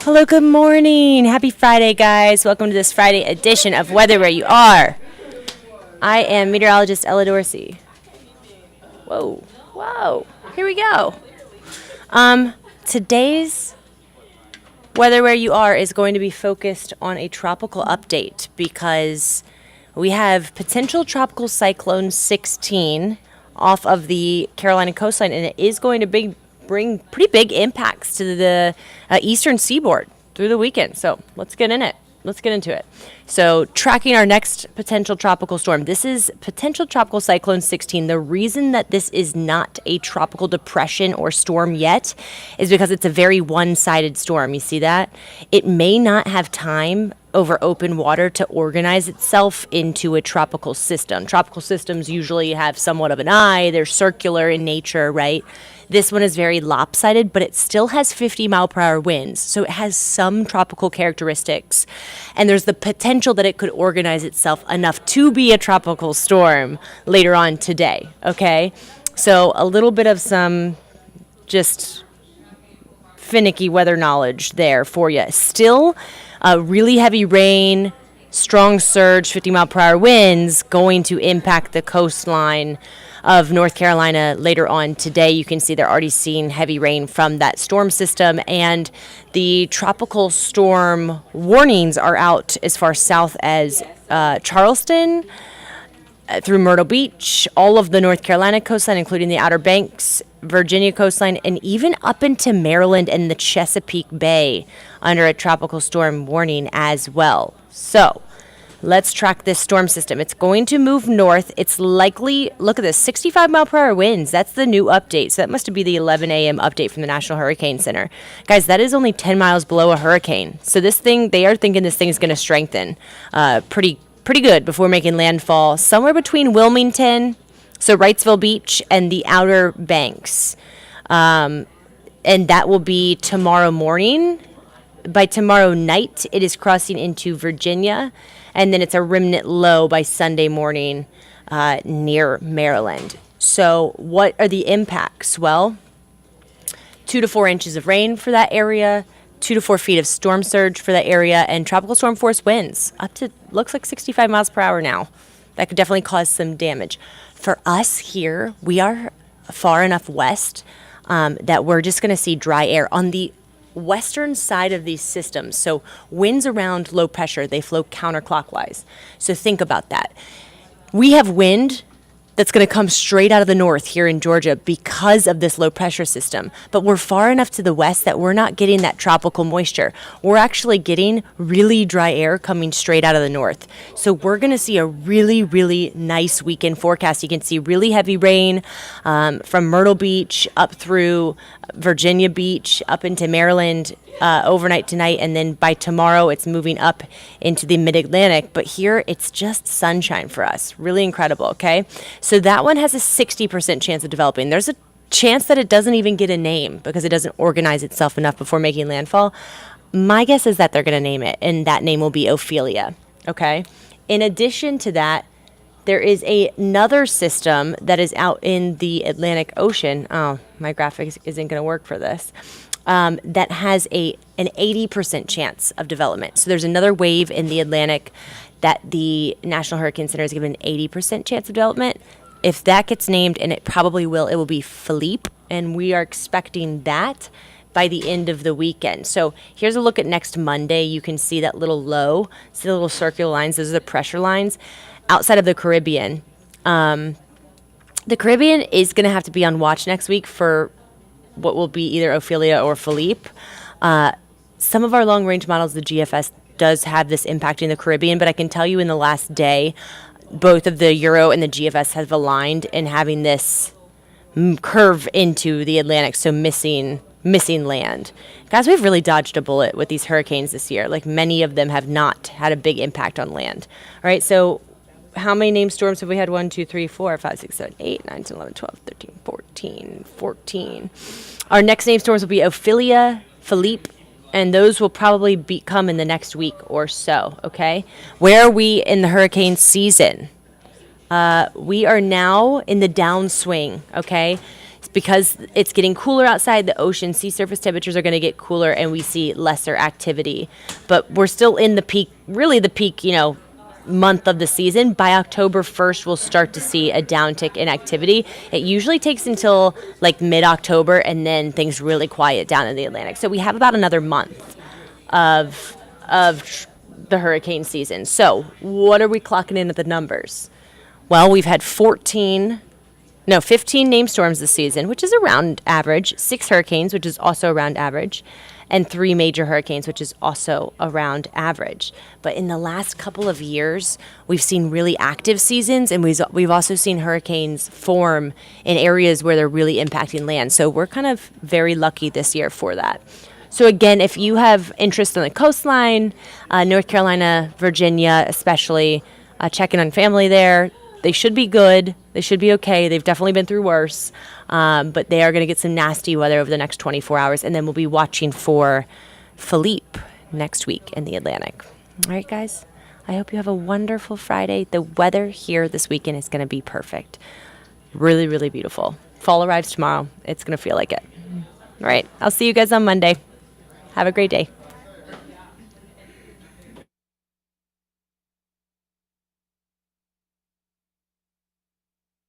Hello, good morning. Happy Friday, guys. Welcome to this Friday edition of Weather Where You Are. I am meteorologist Ella Dorsey. Whoa. Here we go. Today's Weather Where You Are is going to be focused on a tropical update because we have potential tropical cyclone 16 off of the Carolina coastline, and it is going to bring pretty big impacts to the eastern seaboard through the weekend. So let's get into it. So tracking our next potential tropical storm. This is potential tropical cyclone 16. The reason that this is not a tropical depression or storm yet is because it's a very one-sided storm. You see that? It may not have time over open water to organize itself into a tropical system. Tropical systems usually have somewhat of an eye. They're circular in nature, right? This one is very lopsided, but it still has 50-mile-per-hour winds, so it has some tropical characteristics. And there's the potential that it could organize itself enough to be a tropical storm later on today, okay? So a little bit of some just finicky weather knowledge there for you. Still, really heavy rain, strong surge, 50-mile-per-hour winds going to impact the coastline of North Carolina later on today. You can see they're already seeing heavy rain from that storm system, and the tropical storm warnings are out as far south as Charleston, through Myrtle Beach, all of the North Carolina coastline, including the Outer Banks, Virginia coastline, and even up into Maryland and the Chesapeake Bay under a tropical storm warning as well. So let's track this storm system. It's going to move north. It's likely, look at this, 65-mile-per-hour winds. That's the new update. So that must be the 11 a.m. update from the National Hurricane Center. Guys, that is only 10 miles below a hurricane. So this thing, they are thinking this thing is going to strengthen pretty good before making landfall somewhere between Wilmington, so Wrightsville Beach, and the Outer Banks. And that will be tomorrow morning. By tomorrow night, it is crossing into Virginia, and then it's a remnant low by Sunday morning near Maryland. So what are the impacts? Well, 2 to 4 inches of rain for that area, 2 to 4 feet of storm surge for that area, and tropical storm force winds up to, looks like 65 miles per hour now. That could definitely cause some damage. For us here, we are far enough west that we're just going to see dry air on the western side of these systems. So winds around low pressure, they flow counterclockwise. So think about that. We have wind that's going to come straight out of the north here in Georgia because of this low pressure system. But we're far enough to the west that we're not getting that tropical moisture. We're actually getting really dry air coming straight out of the north. So we're going to see a really, really nice weekend forecast. You can see really heavy rain from Myrtle Beach up through Virginia Beach, up into Maryland, overnight tonight, and then by tomorrow it's moving up into the mid-Atlantic. But here it's just sunshine for us. Really incredible, okay? So that one has a 60% chance of developing. There's a chance that it doesn't even get a name because it doesn't organize itself enough before making landfall. My guess is that they're going to name it, and that name will be Ophelia, okay? In addition to that, there is another system that is out in the Atlantic Ocean. Oh, my graphics isn't going to work for this. That has an 80% chance of development. So there's another wave in the Atlantic that the National Hurricane Center has given an 80% chance of development. If that gets named, and it probably will, it will be Philippe, and we are expecting that by the end of the weekend. So here's a look at next Monday. You can see that little low, see the little circular lines, those are the pressure lines outside of the Caribbean. The Caribbean is going to have to be on watch next week for what will be either Ophelia or Philippe. Some of our long-range models, the GFS, does have this impacting the Caribbean, but I can tell you in the last day, both of the Euro and the GFS have aligned in having this curve into the Atlantic, so missing land. Guys, we've really dodged a bullet with these hurricanes this year. Like, many of them have not had a big impact on land. All right, so how many named storms have we had? 1, 2, 3, 4, 5, 6, 7, 8, 9, 10, 11, 12, 13, 14. Our next named storms will be Ophelia, Philippe, and those will probably come in the next week or so, okay? Where are we in the hurricane season? We are now in the downswing, okay? because it's getting cooler outside, the ocean sea surface temperatures are going to get cooler and we see lesser activity. But we're still in the peak, month of the season. By October 1st, we'll start to see a downtick in activity. It usually takes until like mid-October, and then things really quiet down in the Atlantic. So we have about another month of the hurricane season. So what are we clocking in at the numbers? Well, we've had 15 named storms this season, which is around average, 6 hurricanes, which is also around average, and 3 major hurricanes, which is also around average. But in the last couple of years, we've seen really active seasons, and we've also seen hurricanes form in areas where they're really impacting land. So we're kind of very lucky this year for that. So again, if you have interest on the coastline, North Carolina, Virginia especially, check in on family there. They should be good. They should be okay. They've definitely been through worse. But they are going to get some nasty weather over the next 24 hours. And then we'll be watching for Philippe next week in the Atlantic. All right, guys. I hope you have a wonderful Friday. The weather here this weekend is going to be perfect. Really, really beautiful. Fall arrives tomorrow. It's going to feel like it. All right. I'll see you guys on Monday. Have a great day.